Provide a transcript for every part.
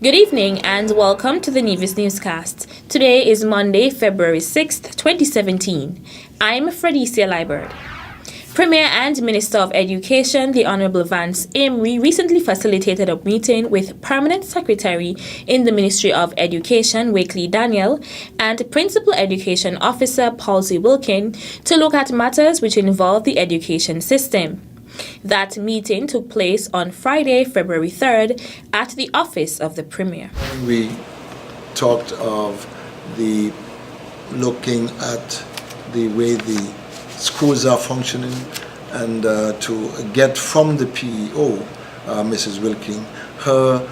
Good evening and welcome to the Nevis Newscast. Today is Monday, February 6th, 2017. I'm Fredicia Liebert. Premier and Minister of Education, the Honorable Vance Amory, recently facilitated a meeting with Permanent Secretary in the Ministry of Education, Wakely Daniel, and Principal Education Officer, Palsy Wilkin, to look at matters which involve the education system. That meeting took place on Friday, February 3rd, at the office of the Premier. We talked of looking at the way the schools are functioning and to get from the PEO, Mrs. Wilkin, her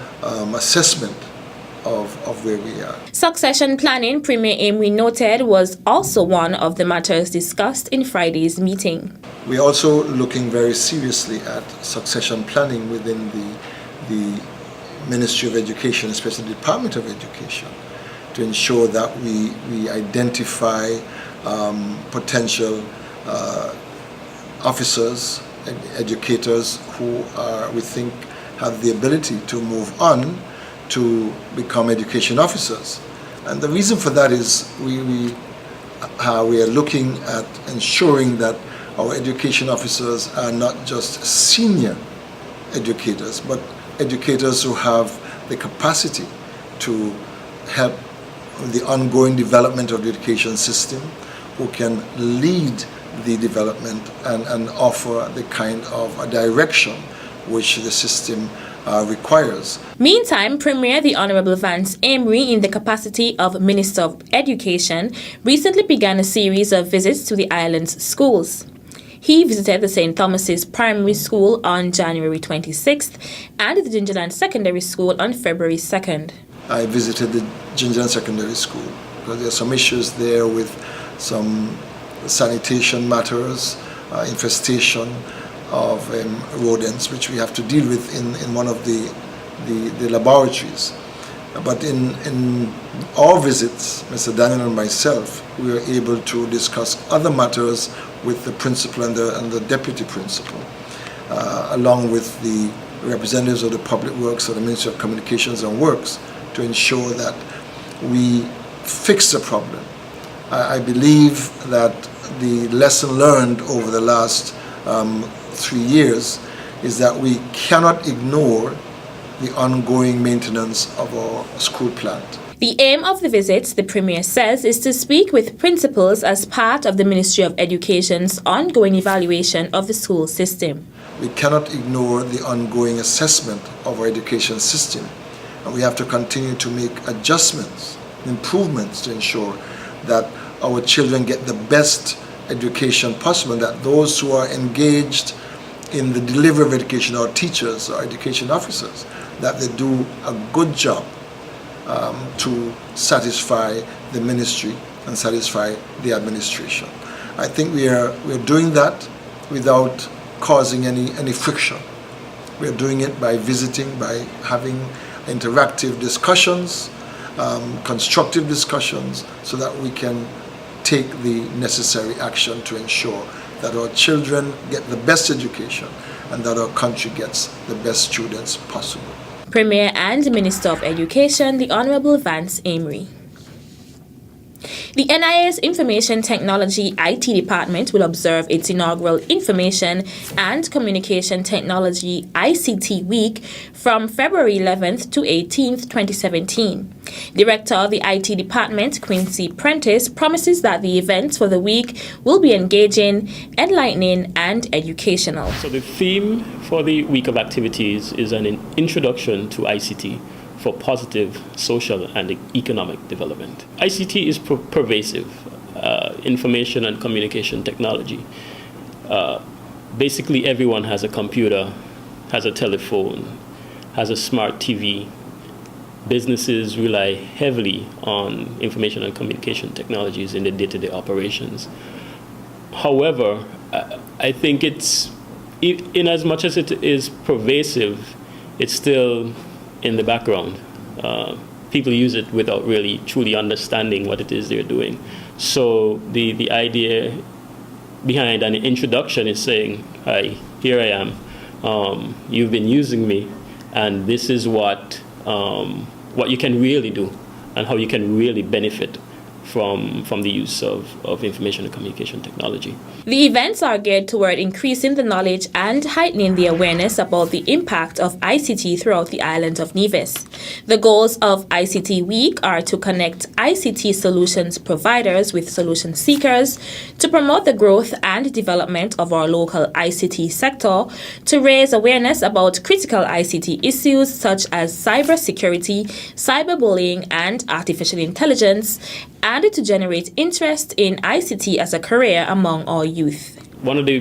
assessment of where we are. Succession planning, Premier Amory noted, was also one of the matters discussed in Friday's meeting. We're also looking very seriously at succession planning within the Ministry of Education, especially the Department of Education, to ensure that we identify potential officers, educators who we think have the ability to move on to become education officers. And the reason for that is we are looking at ensuring that our education officers are not just senior educators, but educators who have the capacity to help the ongoing development of the education system, who can lead the development and offer the kind of a direction which the system requires. Meantime, Premier the Honorable Vance Amory, in the capacity of Minister of Education, recently began a series of visits to the island's schools. He visited the St. Thomas's Primary School on January 26th and the Gingerland Secondary School on February 2nd. I visited the Gingerland Secondary School because there are some issues there with some sanitation matters, infestation of rodents, which we have to deal with in one of the laboratories. But in our visits, Mr. Daniel and myself, we were able to discuss other matters with the principal and the deputy principal, along with the representatives of the Public Works or the Ministry of Communications and Works, to ensure that we fix the problem. I believe that the lesson learned over the last 3 years is that we cannot ignore the ongoing maintenance of our school plant. The aim of the visits, the Premier says, is to speak with principals as part of the Ministry of Education's ongoing evaluation of the school system. We cannot ignore the ongoing assessment of our education system, and we have to continue to make adjustments, improvements to ensure that our children get the best education possible, that those who are engaged in the delivery of education, our teachers, our education officers, that they do a good job to satisfy the ministry and satisfy the administration. I think we're doing that without causing any friction. We're doing it by visiting, by having interactive discussions, constructive discussions, so that we can take the necessary action to ensure that our children get the best education and that our country gets the best students possible. Premier and Minister of Education, the Honorable Vance Amory. The NIA's Information Technology IT Department will observe its inaugural Information and Communication Technology ICT Week from February 11th to 18th, 2017. Director of the IT Department, Quincy Prentice, promises that the events for the week will be engaging, enlightening, and educational. So the theme for the week of activities is an introduction to ICT for positive social and economic development. ICT is pervasive, information and communication technology. Basically, everyone has a computer, has a telephone, has a smart TV. Businesses rely heavily on information and communication technologies in their day-to-day operations. However, I think it's, in as much as it is pervasive, it's still in the background. People use it without really truly understanding what it is they're doing. So the idea behind an introduction is saying, hi, here I am. You've been using me, and this is what what you can really do and how you can really benefit from the use of information and communication technology. The events are geared toward increasing the knowledge and heightening the awareness about the impact of ICT throughout the island of Nevis. The goals of ICT Week are to connect ICT solutions providers with solution seekers, to promote the growth and development of our local ICT sector, to raise awareness about critical ICT issues such as cybersecurity, cyberbullying, and artificial intelligence, and to generate interest in ICT as a career among our youth. One of the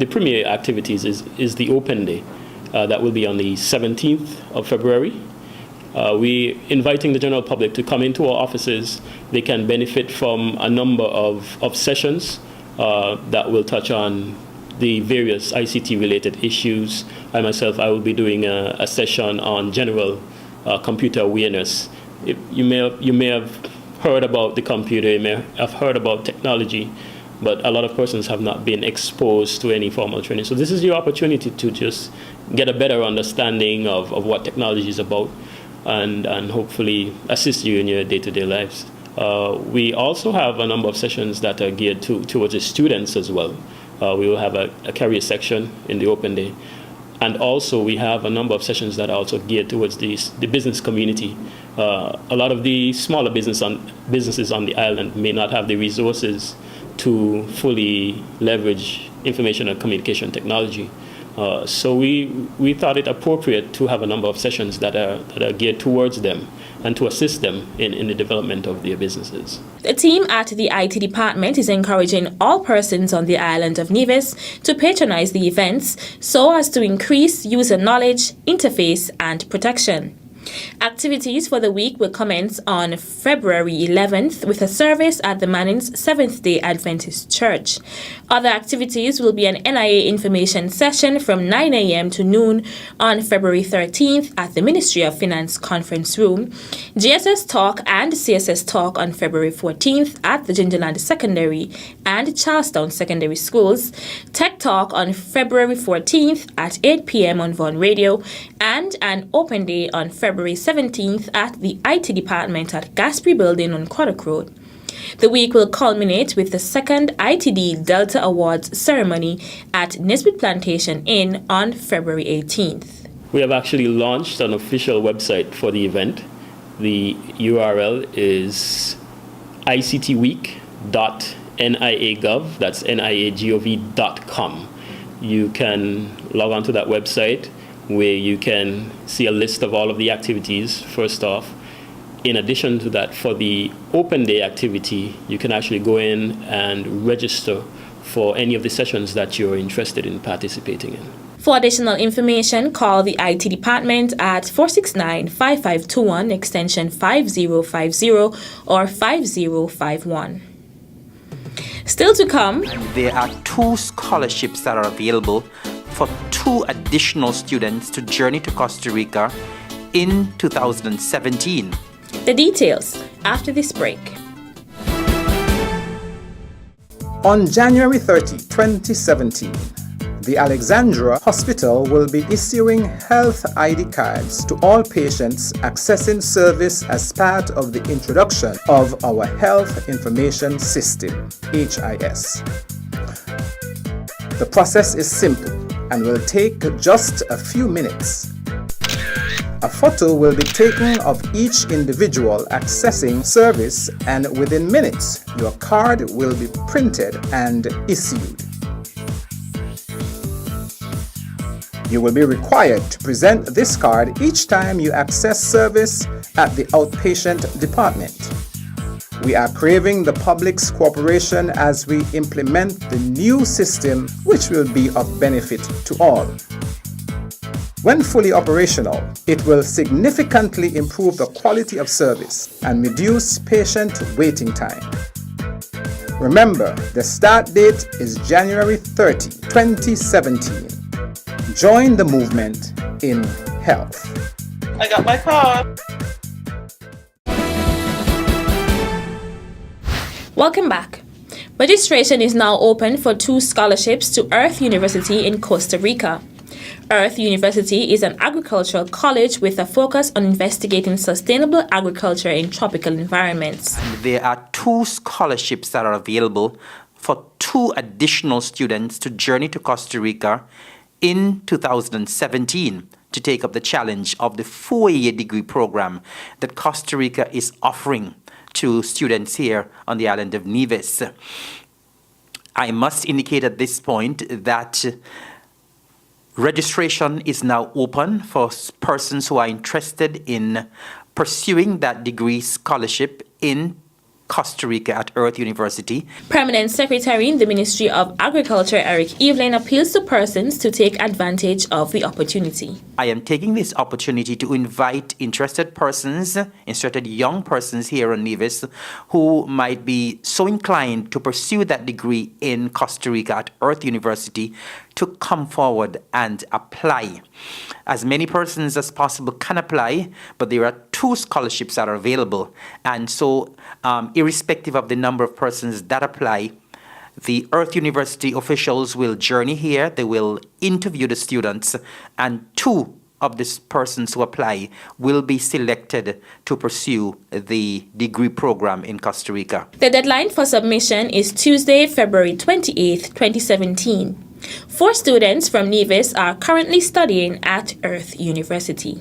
premier activities is the Open Day that will be on the 17th of February. We're inviting the general public to come into our offices. They can benefit from a number of sessions that will touch on the various ICT-related issues. I will be doing a session on general computer awareness. You may have heard about the computer, you may have heard about technology, but a lot of persons have not been exposed to any formal training. So this is your opportunity to just get a better understanding of what technology is about and hopefully assist you in your day-to-day lives. We also have a number of sessions that are geared towards the students as well. We will have a career section in the Open Day. And also we have a number of sessions that are also geared towards the business community. A lot of the smaller businesses on the island may not have the resources to fully leverage information and communication technology. So we thought it appropriate to have a number of sessions that are geared towards them and to assist them in the development of their businesses. The team at the IT department is encouraging all persons on the island of Nevis to patronize the events so as to increase user knowledge, interface, and protection. Activities for the week will commence on February 11th with a service at the Manning's Seventh-day Adventist Church. Other activities will be an NIA information session from 9 a.m. to noon on February 13th at the Ministry of Finance Conference Room, GSS Talk and CSS Talk on February 14th at the Gingerland Secondary and Charlestown Secondary Schools, Tech Talk on February 14th at 8 p.m. on Vaughan Radio, and an Open Day on February 17th at the IT department at Gaspery Building on Craddock Road. The week will culminate with the second ITD Delta Awards ceremony at Nesbitt Plantation Inn on February 18th. We have actually launched an official website for the event. The URL is ictweek.niagov, that's niagov.com. You can log on to that website where you can see a list of all of the activities, first off. In addition to that, for the Open Day activity, you can actually go in and register for any of the sessions that you're interested in participating in. For additional information, call the IT department at 469-5521 extension 5050 or 5051. Still to come, there are 2 scholarships that are available for 2 additional students to journey to Costa Rica in 2017. The details after this break. On January 30, 2017, the Alexandra Hospital will be issuing health ID cards to all patients accessing service as part of the introduction of our Health Information System, HIS. The process is simple and will take just a few minutes. A photo will be taken of each individual accessing service, and within minutes, your card will be printed and issued. You will be required to present this card each time you access service at the outpatient department. We are craving the public's cooperation as we implement the new system, which will be of benefit to all. When fully operational, it will significantly improve the quality of service and reduce patient waiting time. Remember, the start date is January 30, 2017. Join the movement in health. I got my card. Welcome back. Registration is now open for 2 scholarships to Earth University in Costa Rica. Earth University is an agricultural college with a focus on investigating sustainable agriculture in tropical environments. There are 2 scholarships that are available for 2 additional students to journey to Costa Rica in 2017 to take up the challenge of the 4-year degree program that Costa Rica is offering to students here on the island of Nevis. I must indicate at this point that registration is now open for persons who are interested in pursuing that degree scholarship in Costa Rica at Earth University. Permanent Secretary in the Ministry of Agriculture, Eric Evelyn, appeals to persons to take advantage of the opportunity. I am taking this opportunity to invite interested young persons here in Nevis who might be so inclined to pursue that degree in Costa Rica at Earth University to come forward and apply. As many persons as possible can apply, but there are 2 scholarships that are available. And so, irrespective of the number of persons that apply, the Earth University officials will journey here, they will interview the students, and 2 of these persons who apply will be selected to pursue the degree program in Costa Rica. The deadline for submission is Tuesday, February 28, 2017. 4 students from Nevis are currently studying at Earth University.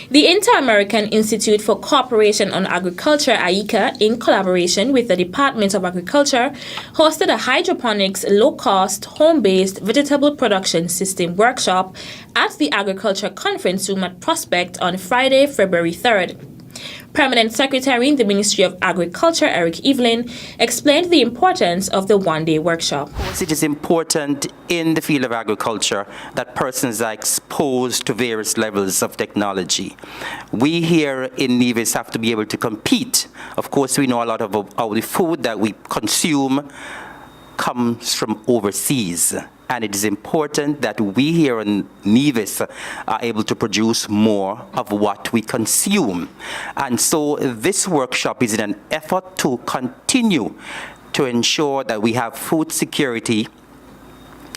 The Inter-American Institute for Cooperation on Agriculture, IICA, in collaboration with the Department of Agriculture, hosted a hydroponics, low-cost, home-based vegetable production system workshop at the Agriculture Conference Room at Prospect on Friday, February 3rd. Permanent Secretary in the Ministry of Agriculture, Eric Evelyn, explained the importance of the one-day workshop. It is important in the field of agriculture that persons are exposed to various levels of technology. We here in Nevis have to be able to compete. Of course, we know a lot of the food that we consume comes from overseas. And it is important that we here in Nevis are able to produce more of what we consume. And so this workshop is in an effort to continue to ensure that we have food security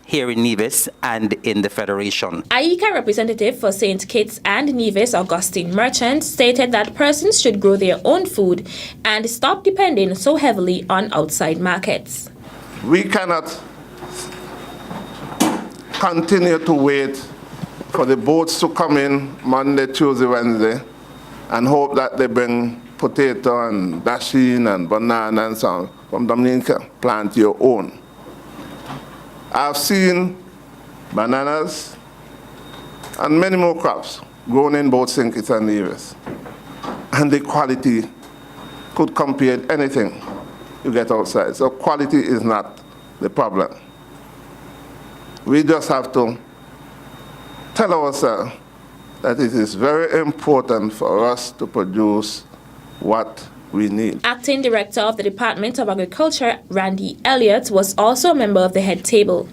here in Nevis and in the Federation. IICA representative for St. Kitts and Nevis, Augustine Merchant, stated that persons should grow their own food and stop depending so heavily on outside markets. We cannot continue to wait for the boats to come in Monday, Tuesday, Wednesday, and hope that they bring potato and dasheen and banana and so on from Dominica. Plant your own. I've seen bananas and many more crops grown in both St. Kitts and Nevis, and the quality could compare anything you get outside. So quality is not the problem. We just have to tell ourselves that it is very important for us to produce what we need. Acting Director of the Department of Agriculture, Randy Elliott, was also a member of the head table.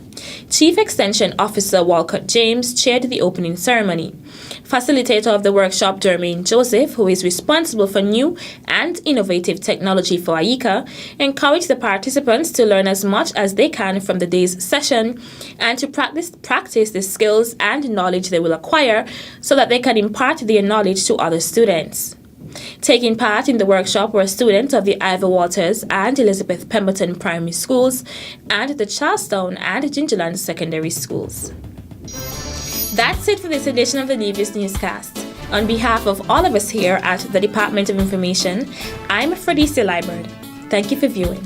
Chief Extension Officer Walcott James chaired the opening ceremony. Facilitator of the workshop, Jermaine Joseph, who is responsible for new and innovative technology for IICA, encouraged the participants to learn as much as they can from the day's session and to practice the skills and knowledge they will acquire so that they can impart their knowledge to other students. Taking part in the workshop were students of the Ivor Waters and Elizabeth Pemberton Primary Schools and the Charlestown and Gingerland Secondary Schools. That's it for this edition of the Nevis Newscast. On behalf of all of us here at the Department of Information, I'm Fredicia Liebert. Thank you for viewing.